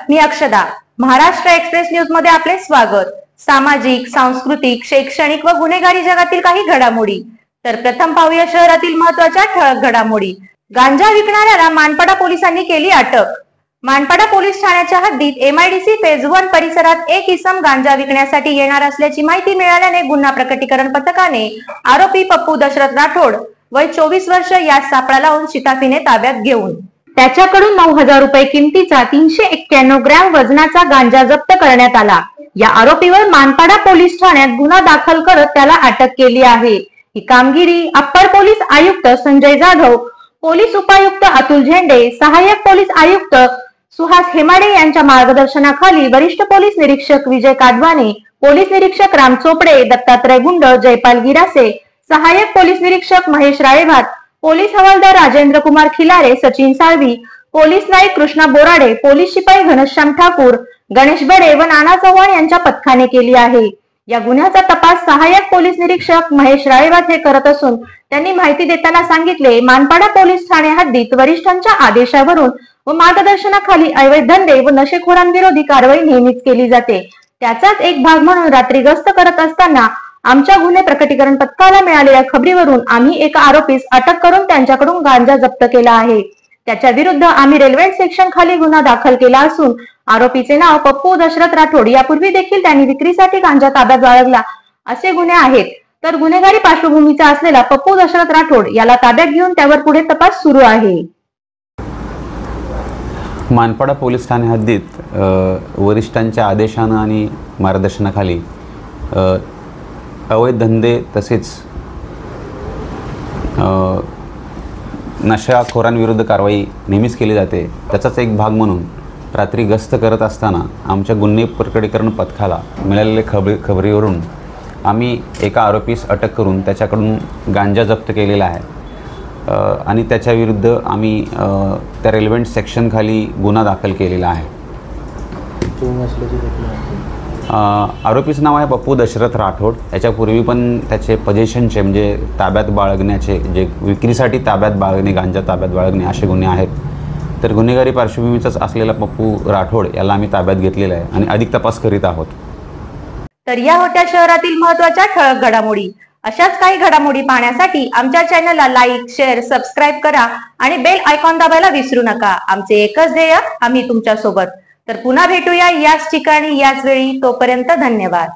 मी अक्षदा। Maharashtra express news मध्ये आपले स्वागत। सामाजिक, सांस्कृतिक, शैक्षणिक व गुन्हेगारी जगातील काही घडामोडी। तर प्रथम पाहूया शहरातील महत्त्वाच्या ठळक घडामोडी। गांजा विकणाऱ्याला मानपाडा पोलिसांनी केली अटक। मानपाडा पोलीस ठाण्याच्या हद्दीत MIDC फेज 1 परिसरात एक इसम गांजा विकण्यासाठी येणार असल्याची माहिती मिळाल्याने गुन्हा प्रकटीकरण पथकाने आरोपी पप्पू दशरथ राठोड वय 24 वर्ष यास सापळा लावून शिताफीने ताब्यात घेऊन त्याच्याकडून 9,000 रुपये किमतीचा 391 ग्रॅम वजनाचा गांजा जप्त करण्यात आला। या आरोपीवर मानपाडा पोलीस ठाण्यात गुन्हा दाखल करत त्याला अटक केली आहे। ही कामगिरी अप्पर पोलीस आयुक्त संजय जाधव, पोलीस उपायुक्त अतुल झेंडे, सहाय्यक पोलीस आयुक्त सुहास हेमाडे यांच्या मार्गदर्शनाखाली वरिष्ठ पोलीस निरीक्षक विजय कादवाने, पोलीस निरीक्षक राम चोपडे, दत्तात्रय गुंड, जयपाल गिरासे, सहाय्यक पोलीस निरीक्षक महेश राळेभात, पोलीस हवालदार राजेंद्र कुमार खिलारे, सचिन साळवी, पोलीस नाईक कृष्णा बोराडे, पोलीस शिपाई घनश्याम ठाकूर, गणेश बडे व नाना चव्हाण यांच्या पथकाने केली आहे। या गुन्ह्याचा तपास सहाय्यक पोलीस निरीक्षक महेश राळेभात हे करत असून त्यांनी माहिती देताना सांगितले, मानपाडा पोलीस ठाणे हद्दीत वरिष्ठांच्या आदेशावरून व मार्गदर्शनाखाली अवैध धंदे व नशेखोरांविरोधी कारवाई नेहमीच केली जाते। त्याचाच एक भाग म्हणून रात्री गस्त करत असताना आमच्या गुन्हे प्रकटीकरण पथकाला मिळालेल्या खबरीवरून आम्ही एका आरोपीस अटक करून त्यांच्याकडून गांजा जप्त केला आहे। त्याच्या विरुद्ध आम्ही रेल्वे सेक्शन खाली गुन्हा दाखल केला असून आरोपीचे नाव पप्पू दशरथ राठोड, यापूर्वी देखील त्यांनी विक्रीसाठी गांजा ताब्यात बाळगला असे गुन्हे आहेत। तर गुन्हेगारी पार्श्वभूमीचा असलेला पप्पू दशरथ राठोड याला ताब्यात घेऊन त्यावर पुढे तपास सुरू आहे। मानपाडा पोलीस ठाणे हद्दीत वरिष्ठांच्या आदेशाने आणि मार्गदर्शनाखाली अवैध धंदे तसेच नशाखोरांविरुद्ध कारवाई नेहमीच केली जाते। त्याचाच एक भाग म्हणून रात्री गस्त करत असताना आमच्या गुन्हे प्रकटीकरण पथकाला मिळालेल्या खबरीवरून आम्ही एका आरोपीस अटक करून त्याच्याकडून गांजा जप्त केलेला आहे आणि त्याच्याविरुद्ध आम्ही त्या रेल्वेंट सेक्शनखाली गुन्हा दाखल केलेला आहे। आरोपीचं नाव आहे पप्पू दशरथ राठोड। याच्यापूर्वी पण त्याचे पोझिशनचे म्हणजे ताब्यात बाळगण्याचे, जे विक्रीसाठी ताब्यात बाळगणे, गांजा ताब्यात बाळगणे असे गुन्हे आहेत। तर गुन्हेगारी पार्श्वभूमीचाच असलेला पप्पू राठोड याला आम्ही ताब्यात घेतलेला आहे आणि अधिक तपास करीत आहोत। तर या होत्या शहरातील महत्त्वाच्या ठळक घडामोडी। अशाच काही घडामोडी पाहण्यासाठी आमच्या चॅनलला लाईक, शेअर, सबस्क्राईब करा आणि बेल आयकॉन दाबायला विसरू नका। आमचे एकच ध्येय, आम्ही तुमच्या सोबत। तर पुन्हा भेटूया याच ठिकाणी याच वेळी। तोपर्यंत धन्यवाद।